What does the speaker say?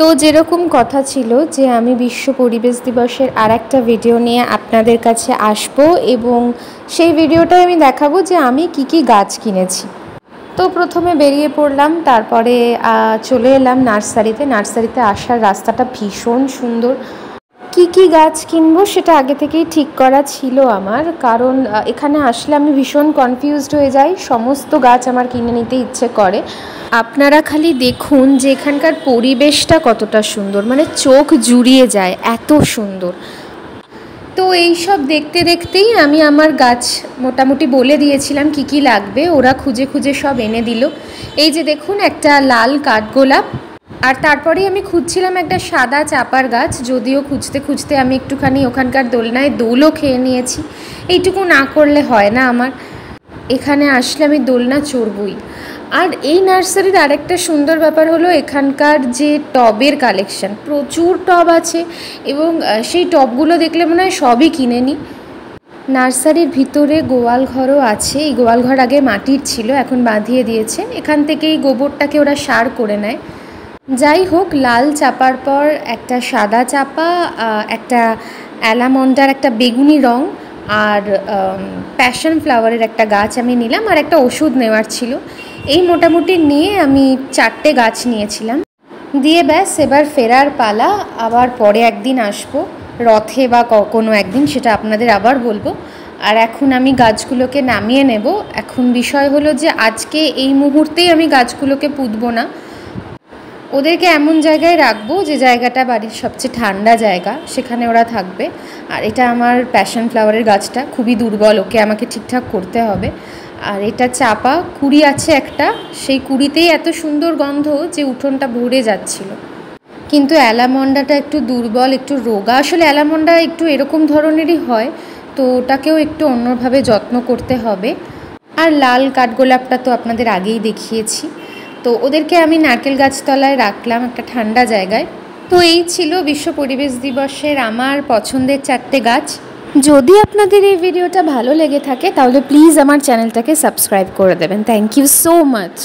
তো যেরকম কথা ছিল যে আমি বিশ্ব পরিবেশ দিবসের আরেকটা ভিডিও নিয়ে আপনাদের কাছে আসব এবং সেই ভিডিওটায় আমি দেখাবো যে আমি কি গাছ কিনেছি। তো প্রথমে বেরিয়ে পড়লাম, তারপরে চলে এলাম নার্সারিতে আসার রাস্তাটা ভীষণ সুন্দর। কি গাছ কিনবো সেটা আগে থেকেই ঠিক করা ছিল আমার, কারণ এখানে আসলে আমি ভীষণ কনফিউজড হয়ে যাই, সমস্ত গাছ আমার কিনে নিতে ইচ্ছে করে। আপনারা খালি দেখুন যে এখানকার পরিবেশটা কতটা সুন্দর, মানে চোখ জুড়িয়ে যায়, এত সুন্দর। তো এই সব দেখতে দেখতেই আমি আমার গাছ মোটামুটি বলে দিয়েছিলাম কি লাগবে, ওরা খুঁজে খুঁজে সব এনে দিল। এই যে দেখুন একটা লাল কাঠগোলাপ, আর তারপরেই আমি খুঁজছিলাম একটা সাদা চাপার গাছ, যদিও খুঁজতে খুঁজতে আমি একটুখানি ওখানকার দোলনায় দোলও খেয়ে নিয়েছি। এইটুকু না করলে হয় না আমার, এখানে আসলে আমি দোলনা চড়বই। আর এই নার্সারির আরেকটা সুন্দর ব্যাপার হলো এখানকার যে টবের কালেকশন, প্রচুর টব আছে এবং সেই টবগুলো দেখলে মনে হয় সবই কিনে নিই। নার্সারির ভিতরে গোয়াল ঘরও আছে, এই গোয়াল ঘর আগে মাটির ছিল, এখন বাঁধিয়ে দিয়েছে, এখান থেকেই গোবরটাকে ওরা সার করে নেয়। যাই হোক, লাল চাপার পর একটা সাদা চাপা, একটা অ্যালামন্ডার একটা বেগুনি রং, আর প্যাশন ফ্লাওয়ারের একটা গাছ আমি নিলাম, আর একটা ওষুধ নেওয়ার ছিল। এই মোটামুটি নিয়ে আমি 4টে গাছ নিয়েছিলাম। দিয়ে ব্যাস এবার ফেরার পালা, আবার পরে একদিন আসবো রথে বা কোনো একদিন, সেটা আপনাদের আবার বলবো। আর এখন আমি গাছগুলোকে নামিয়ে নেব। এখন বিষয় হলো যে আজকে এই মুহূর্তেই আমি গাছগুলোকে পুঁতবো না, ওদেরকে এমন জায়গায় রাখবো যে জায়গাটা বাড়ির সবচেয়ে ঠান্ডা জায়গা, সেখানে ওরা থাকবে। আর এটা আমার প্যাশন ফ্লাওয়ারের গাছটা খুবই দুর্বল, ওকে আমাকে ঠিকঠাক করতে হবে। আর এটা চাপা, কুড়ি আছে একটা, সেই কুড়িতেই এত সুন্দর গন্ধ যে উঠোনটা ভরে যাচ্ছিল। কিন্তু অ্যালামন্ডাটা একটু দুর্বল, একটু রোগা, আসলে অ্যালামন্ডা একটু এরকম ধরনেরই হয়, তো ওটাকেও একটু অন্যভাবে যত্ন করতে হবে। আর লাল কাঠগোলাপটা তো আপনাদের আগেই দেখিয়েছি। তো ওদেরকে আমি নারকেল গাছতলায় রাখলাম একটা ঠান্ডা জায়গায়। তো এই ছিল বিশ্ব পরিবেশ দিবসের আমার পছন্দের 4টে গাছ। যদি আপনাদের এই ভিডিওটা ভালো লেগে থাকে তাহলে প্লিজ আমার চ্যানেলটাকে সাবস্ক্রাইব করে দেবেন। Thank you so much.